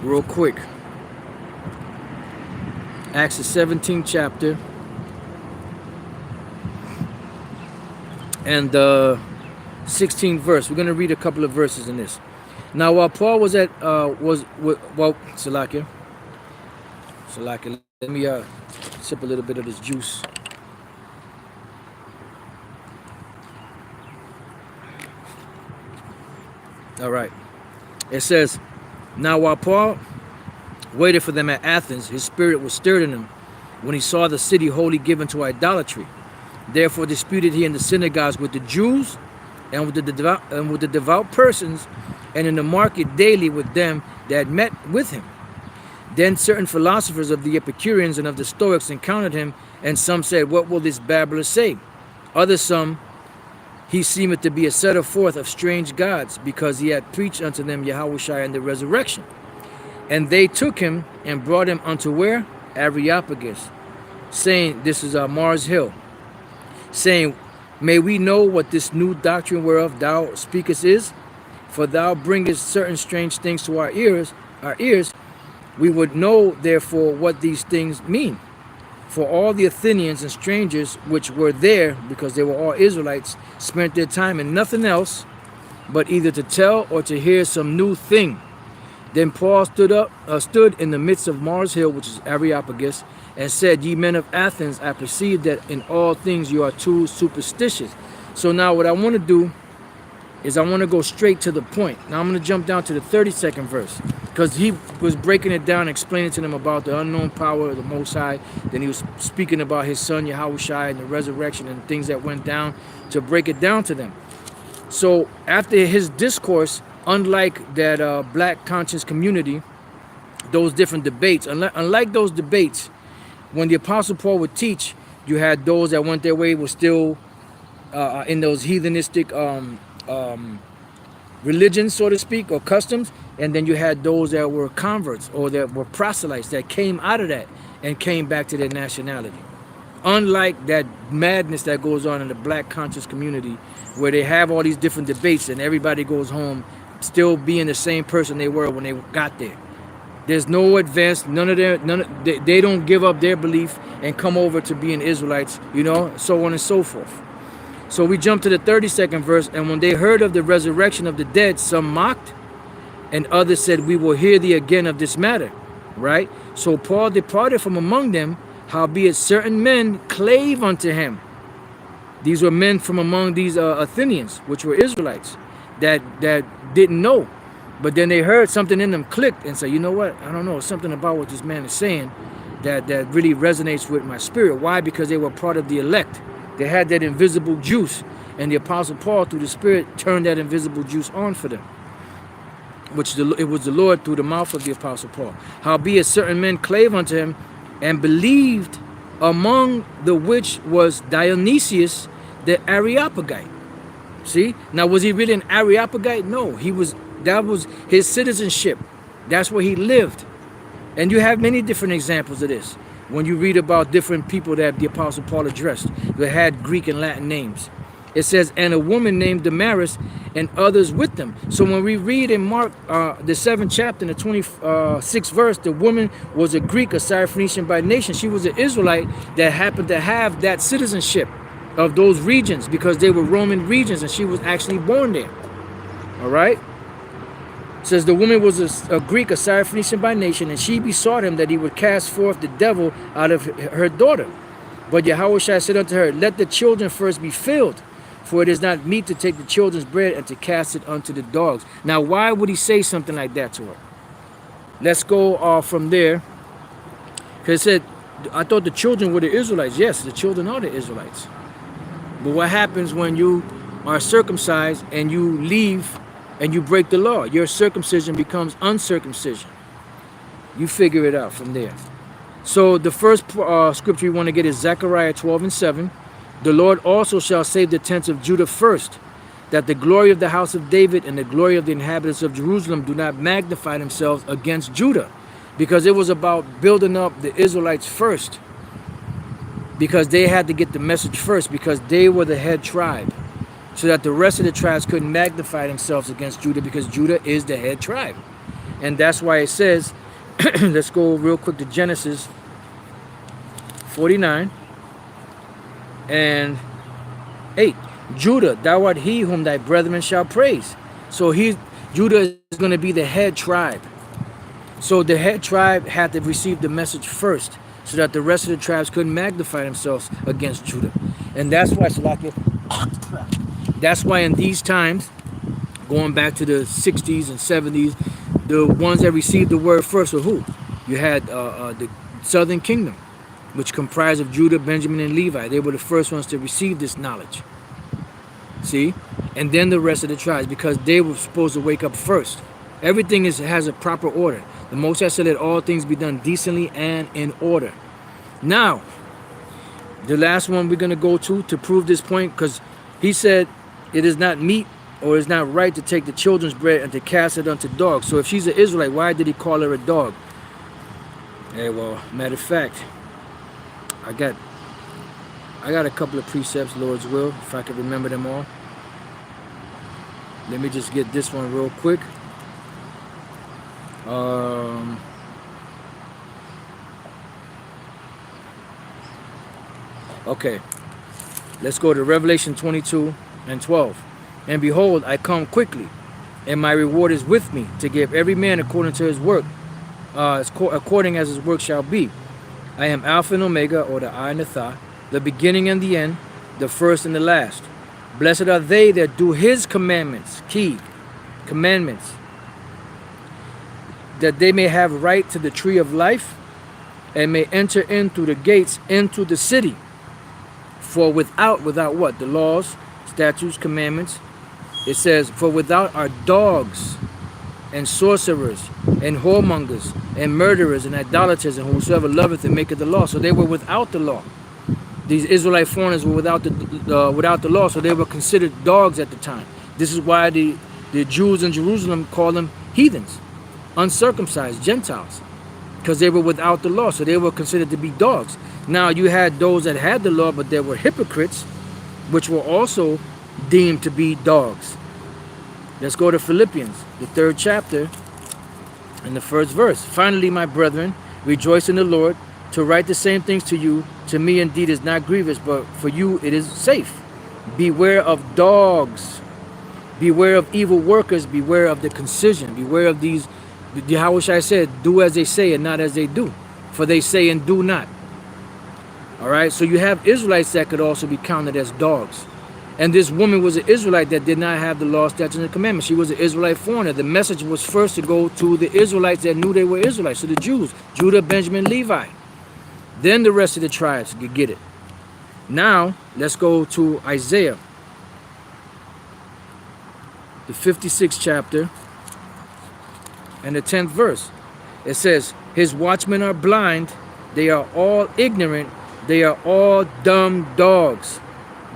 real quick. Acts the 17th chapter and the 16th verse. We're going to read a couple of verses in this. Now, while Paul was Salakia, let me sip a little bit of this juice. All right. It says, now while Paul waited for them at Athens, his spirit was stirred in him when he saw the city wholly given to idolatry. Therefore disputed he in the synagogues with the Jews and with the devout persons, and in the market daily with them that met with him. Then certain philosophers of the Epicureans and of the Stoics encountered him, and some said, what will this babbler say? Others some, he seemeth to be a setter forth of strange gods, because he had preached unto them Yahushua and the resurrection. And they took him and brought him unto where? Areopagus, saying, this is Mars Hill, saying, may we know what this new doctrine whereof thou speakest is? For thou bringest certain strange things to our ears. We would know therefore what these things mean. For all the Athenians and strangers which were there, because they were all Israelites, spent their time in nothing else but either to tell or to hear some new thing. Then Paul stood in the midst of Mars Hill, which is Areopagus, and said, ye men of Athens, I perceive that in all things you are too superstitious. So now what I want to do is I want to go straight to the point. Now I'm going to jump down to the 32nd verse, because he was breaking it down, explaining to them about the unknown power of the Most High. Then he was speaking about his son Yahushua and the resurrection and things that went down, to break it down to them. So after his discourse, unlike that black conscious community, those different debates, unlike those debates, when the Apostle Paul would teach, you had those that went their way, were still in those heathenistic religions, so to speak, or customs, and then you had those that were converts or that were proselytes that came out of that and came back to their nationality. Unlike that madness that goes on in the black conscious community, where they have all these different debates and everybody goes home still being the same person they were when they got there. There's no advance, they don't give up their belief and come over to being Israelites, you know, so on and so forth. So we jump to the 32nd verse, and when they heard of the resurrection of the dead, some mocked, and others said, we will hear thee again of this matter, right? So Paul departed from among them, howbeit certain men clave unto him. These were men from among these Athenians, which were Israelites, that didn't know. But then they heard something in them clicked and said, you know what? I don't know, something about what this man is saying that really resonates with my spirit. Why? Because they were part of the elect. They had that invisible juice, and the Apostle Paul, through the Spirit, turned that invisible juice on for them, which it was the Lord through the mouth of the Apostle Paul. Howbeit certain men clave unto him, and believed, among the which was Dionysius the Areopagite. See? Now, was he really an Areopagite? No, that was his citizenship. That's where he lived. And you have many different examples of this. When you read about different people that the Apostle Paul addressed, that had Greek and Latin names. It says, and a woman named Damaris and others with them. So when we read in Mark, the 7th chapter, in the 26th verse, the woman was a Greek, a syrophoenician by nation. She was an Israelite that happened to have that citizenship of those regions because they were Roman regions, and she was actually born there. All right? It says the woman was a Greek, a syrophoenician by nation, and she besought him that he would cast forth the devil out of her daughter. But Yahushua said unto her, let the children first be filled, for it is not meet to take the children's bread and to cast it unto the dogs. Now, why would he say something like that to her? Let's go from there. Because it said, I thought the children were the Israelites. Yes, the children are the Israelites. But what happens when you are circumcised and you leave and you break the law? Your circumcision becomes uncircumcision. You figure it out from there. So the first scripture you want to get is Zechariah 12:7. The Lord also shall save the tents of Judah first, that the glory of the house of David and the glory of the inhabitants of Jerusalem do not magnify themselves against Judah. Because it was about building up the Israelites first. Because they had to get the message first, because they were the head tribe. So that the rest of the tribes couldn't magnify themselves against Judah, because Judah is the head tribe. And that's why it says, let's go real quick to Genesis 49 and 8. Judah, thou art he whom thy brethren shall praise. So Judah is going to be the head tribe. So the head tribe had to receive the message first, so that the rest of the tribes couldn't magnify themselves against Judah. And that's why, that's why in these times, going back to the 60s and 70s, the ones that received the word first were who? You had the southern kingdom, which comprised of Judah, Benjamin, and Levi. They were the first ones to receive this knowledge. See? And then the rest of the tribes, because they were supposed to wake up first. Everything has a proper order. The Most High said that all things be done decently and in order. Now, the last one we're going to go to prove this point, because he said it is not meet or it's not right to take the children's bread and to cast it unto dogs. So if she's an Israelite, why did he call her a dog? Hey, well, matter of fact, I got a couple of precepts, Lord's will, if I can remember them all. Let me just get this one real quick. Okay, let's go to Revelation 22:12. And behold, I come quickly, and my reward is with me, to give every man according to his work, according as his work shall be. I am Alpha and Omega, or the I and the Tha, the beginning and the end, the first and the last. Blessed are they that do his commandments, commandments, that they may have right to the tree of life, and may enter in through the gates into the city. For without what? The laws, statutes, commandments. It says, for without are dogs, and sorcerers, and whoremongers, and murderers, and idolaters, and whosoever loveth and maketh the law. So they were without the law. These Israelite foreigners were without the law, so they were considered dogs at the time. This is why the Jews in Jerusalem call them heathens, uncircumcised Gentiles, because they were without the law, so they were considered to be dogs. Now you had those that had the law, but they were hypocrites, which were also deemed to be dogs. Let's go to Philippians, the 3rd chapter, and the 1st verse. Finally, my brethren, rejoice in the Lord. To write the same things to you, to me indeed is not grievous, but for you it is safe. Beware of dogs. Beware of evil workers. Beware of the concision. Beware of these. Yahushua said, do as they say and not as they do. For they say and do not. All right, so you have Israelites that could also be counted as dogs. And this woman was an Israelite that did not have the law, statutes, and commandments. She was an Israelite foreigner. The message was first to go to the Israelites that knew they were Israelites, to the Jews, Judah, Benjamin, Levi. Then the rest of the tribes could get it. Now, let's go to Isaiah, the 56th chapter, and the 10th verse. It says, his watchmen are blind, they are all ignorant, they are all dumb dogs.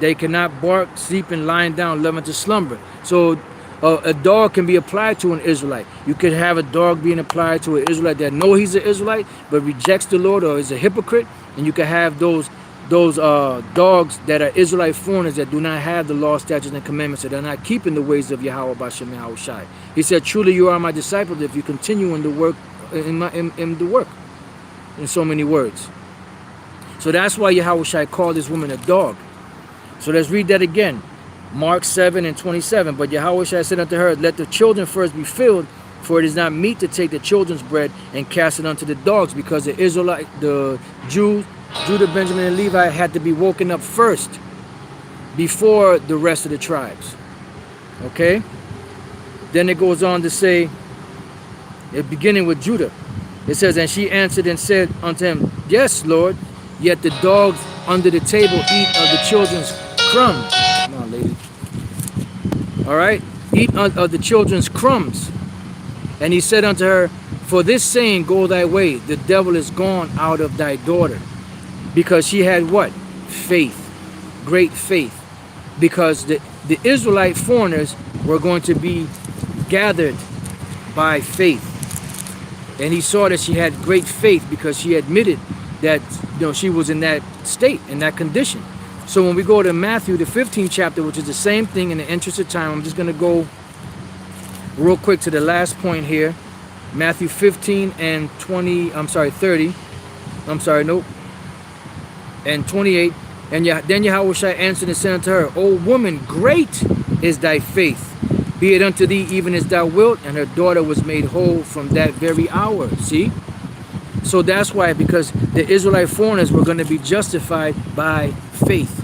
They cannot bark, sleeping, lying down, loving to slumber. So a dog can be applied to an Israelite. You could have a dog being applied to an Israelite that know he's an Israelite but rejects the Lord or is a hypocrite, and you can have those dogs that are Israelite foreigners that do not have the law, statutes, and commandments, that are not keeping the ways of Yahweh Bashem Yahweh Shai. He said, "Truly, you are my disciples if you continue in the work, in the work." In so many words. So that's why Yahweh Shai called this woman a dog. So let's read that again. Mark 7:27. But Yahweh Shai said unto her, "Let the children first be filled, for it is not meet to take the children's bread and cast it unto the dogs," because the Israelite, the Jews, Judah, Benjamin, and Levi had to be woken up first before the rest of the tribes. Okay? Then it goes on to say, beginning with Judah, it says, "And she answered and said unto him, Yes, Lord, yet the dogs under the table eat of the children's crumbs." Come on, lady. All right? "Eat of the children's crumbs. And he said unto her, For this saying, go thy way, the devil is gone out of thy daughter." Because she had what? Faith. Great faith. Because the Israelite foreigners were going to be gathered by faith. And he saw that she had great faith because she admitted that she was in that state, in that condition. So when we go to Matthew, the 15th chapter, which is the same thing, in the interest of time, I'm just going to go real quick to the last point here. Matthew 15 and 30. And 28. And then Yahweh Shai answered and said unto her, "O woman, great is thy faith. Be it unto thee even as thou wilt." And her daughter was made whole from that very hour. See? So that's why, because the Israelite foreigners were going to be justified by faith,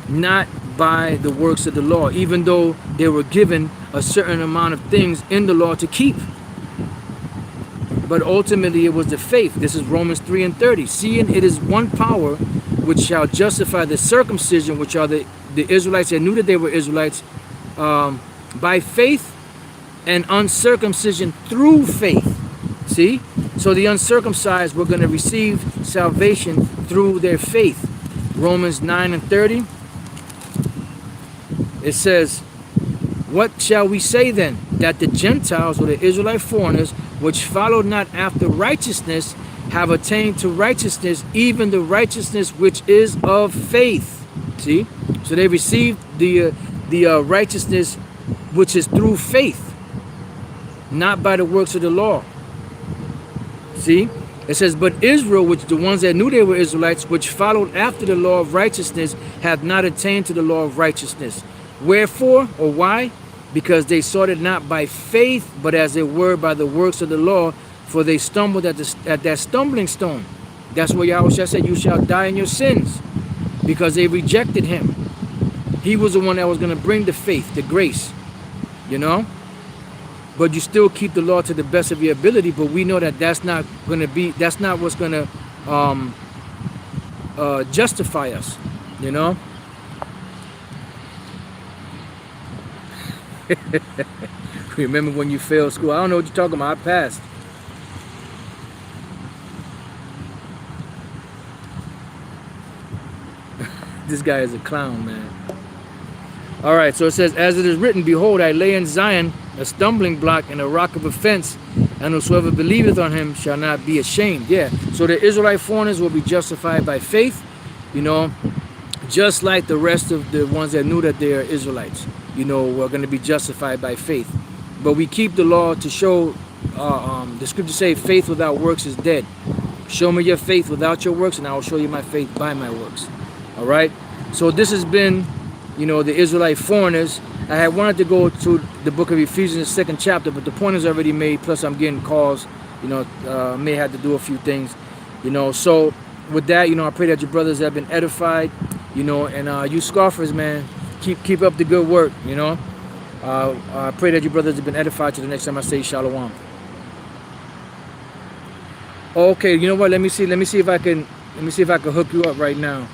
not by the works of the law, even though they were given a certain amount of things in the law to keep. But ultimately it was the faith. This is Romans 3:30. "Seeing it is one power which shall justify the circumcision, which are the Israelites that knew that they were Israelites, by faith, and uncircumcision through faith." See? So the uncircumcised were going to receive salvation through their faith. Romans 9:30. It says, "What shall we say then? That the Gentiles, or the Israelite foreigners, which followed not after righteousness, have attained to righteousness, even the righteousness which is of faith." See? So they received the righteousness which is through faith, not by the works of the law. See? It says, "But Israel, which the ones that knew they were Israelites, which followed after the law of righteousness, have not attained to the law of righteousness. Wherefore," or why? "Because they sought it not by faith, but as it were by the works of the law, for they stumbled at that stumbling stone." That's what Yahweh said, "You shall die in your sins," because they rejected him. He was the one that was going to bring the faith, the grace, But you still keep the law to the best of your ability, but we know that that's not what's going to justify us, Remember when you failed school? I don't know what you're talking about. I passed. This guy is a clown, man. All right, so it says, "As it is written, Behold, I lay in Zion a stumbling block and a rock of offense, and whosoever believeth on him shall not be ashamed." Yeah, so the Israelite foreigners will be justified by faith, just like the rest of the ones that knew that they are Israelites, were going to be justified by faith. But we keep the law to show, the scriptures say, faith without works is dead. Show me your faith without your works, and I will show you my faith by my works. All right? So this has been, the Israelite foreigners. I had wanted to go to the book of Ephesians, the 2nd chapter, but the point is already made, plus I'm getting calls, may have to do a few things, So with that, I pray that your brothers have been edified, and you scoffers, man, keep up the good work, I pray that your brothers have been edified to the next time I say shalom. Okay, you know what? Let me see if I can hook you up right now.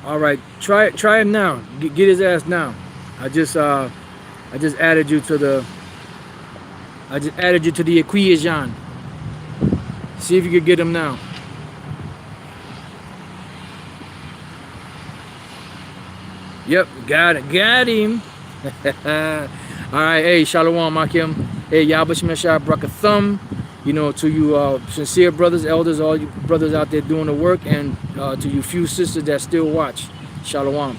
All right, try him now. Get his ass now. I just added you to the equation. See if you could get him now. Yep, got it. Got him. All right, hey, Shalom, Akim. Hey, Yabashmeshah Brakathum. You know, to you sincere brothers, elders, all you brothers out there doing the work, and to you few sisters that still watch. Shalom.